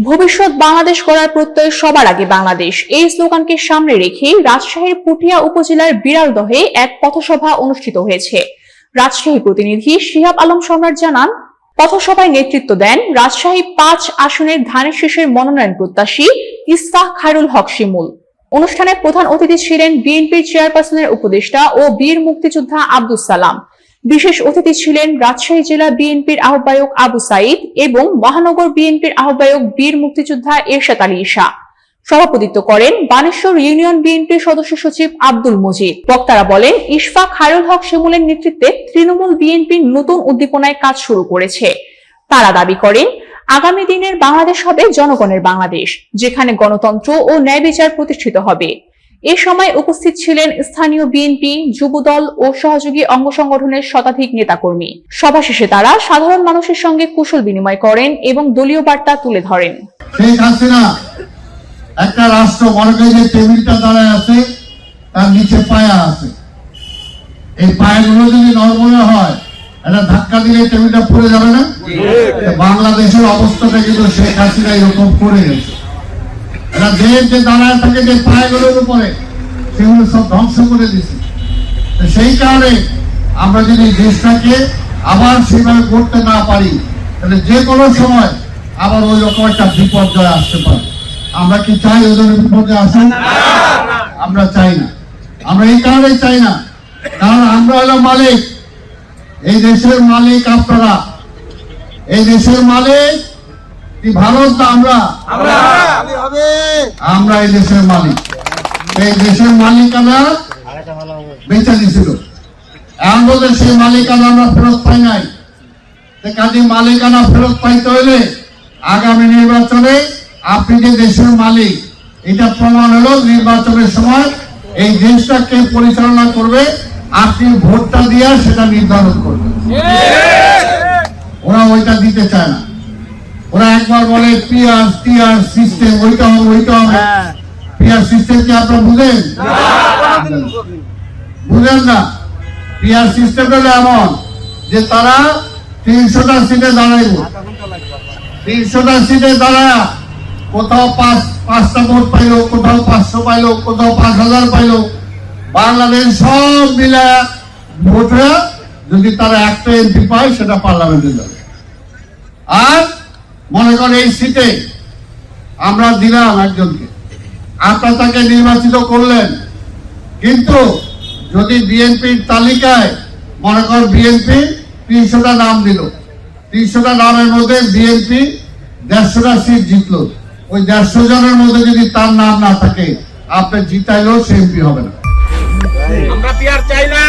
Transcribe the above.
ভবিষ্যৎ বাংলাদেশ গড়ার প্রত্যয় সবার আগে বাংলাদেশ, এই স্লোগানকে সামনে রেখে রাজশাহীর পুঠিয়া উপজেলার বিড়ালদহে এক পথসভা অনুষ্ঠিত হয়েছে। রাজশাহী প্রতিনিধি শিহাব আলম সম্রাট জানান, পথসভায় নেতৃত্ব দেন রাজশাহী ৫ আসনের ধানের শীষের মনোনয়ন প্রত্যাশী ইসফাহ খায়রুল হক শিমুল। অনুষ্ঠানে প্রধান অতিথি ছিলেন বিএনপির চেয়ারপারসনের উপদেষ্টা ও বীর মুক্তিযোদ্ধা আব্দুস সালাম। বিশেষ অতিথি ছিলেন রাজশাহী জেলা বিএনপির আহ্বায়ক আবু সাইদ এবং মহানগর বিএনপির আহ্বায়ক বীর মুক্তিযোদ্ধা এরশাদ আলী ঈশা। সভাপতিত্ব করেন বানেশ্বর ইউনিয়ন বিএনপির সদস্য সচিব আব্দুল মজিদ। বক্তারা বলেন, ইসফাহ খায়রুল হক শিমুলের নেতৃত্বে তৃণমূল বিএনপির নতুন উদ্দীপনায় কাজ শুরু করেছে। তারা দাবি করেন, আগামী দিনের বাংলাদেশ হবে জনগণের বাংলাদেশ, যেখানে গণতন্ত্র ও ন্যায় বিচার প্রতিষ্ঠিত হবে। এ সময় উপস্থিত ছিলেন স্থানীয় বিএনপি, যুবদল ও সহযোগী অঙ্গ সংগঠনের শতাধিক নেতাকর্মী। সভা শেষে তারা সাধারণ মানুষের সঙ্গে কুশল বিনিময় করেন এবং দলীয় বার্তা তুলে ধরেন। শেখ হাসিনা একটা রাষ্ট্র মনে করে যে টেবিলটা দাঁড়ায় আছে, তার নিচে পায়া আছে। এই পায়াগুলো যদি নরম হয়, একটা ধাক্কা দিলে টেবিলটা পড়ে যাবে না? বাংলাদেশের অবস্থাটা কিন্তু শেখ হাসিনা এরকম করে গেছে। এরা দেশ যে দাঁড়ায় থাকে যে পায়গুলোর উপরে, সেগুলো সব ধ্বংস করে দিচ্ছে। সেই কারণে আমরা যদি দেশটাকে আবার সেভাবে করতে না পারি, তাহলে যে কোনো সময় আবার ওই রকম একটা বিপর্যয় আসতে পারে। আমরা কি চাই ওদের বিপর্যয় আসুন? আমরা চাই না। আমরা এই কারণে চাই না, কারণ আমরা হলো মালিক। এই দেশের মালিক আপনারা। এই দেশের মালিক কি ভারত না আমরা? আমরা এই দেশের মালিক। এই দেশের মালিকানা বেঁচে দিছিল, এখন বলতে সেই মালিকানা আমরা ফেরত পাই নাই। কাজে মালিকানা ফেরত পাইতে হইলে আগামী নির্বাচনে আপনি যে দেশের মালিক, এটা প্রমাণ হলো নির্বাচনের সময় এই দেশটা কে পরিচালনা করবে, আপনি ভোটটা দিয়ে সেটা নির্ধারণ করবেন। ওরা ওইটা দিতে চায় না। ওরা একবার বলে পিআর সিস্টেম, ওইটা হবে। পিআর সিস্টেম কি আপনারা বুঝেন? বুঝেন না। পিআর সিস্টেমটা এমন যে তারা ৩০০টা সিটে দাঁড়াইব। ৩০০টা সিটে দাঁড়ায় কোথাও ৫টা ভোট পাইলো, কোথাও ৫০০ পাইলো, কোথাও ৫০০০ পাইলো। বাংলাদেশ সব মিলে ভোটে যদি তারা একটা এমপি পায়, সেটা পার্লামেন্টে যাবে। আর মনে করেন এই সিটে আমরা দিলাম একজনকে, আপনারা তাকে নির্বাচিত করলেন, কিন্তু যদি বিএনপির তালিকায় মনে করেন বিএনপি ৩০০টা নাম দিল, ৩০০টা নামের মধ্যে বিএনপি ১৫০টা সিট জিতলো, ওই ১৫০ জনের মধ্যে যদি তার নাম না থাকে, আপনি জিতাইলেও সে এমপি হবে না। আমরা পিআর চাই না।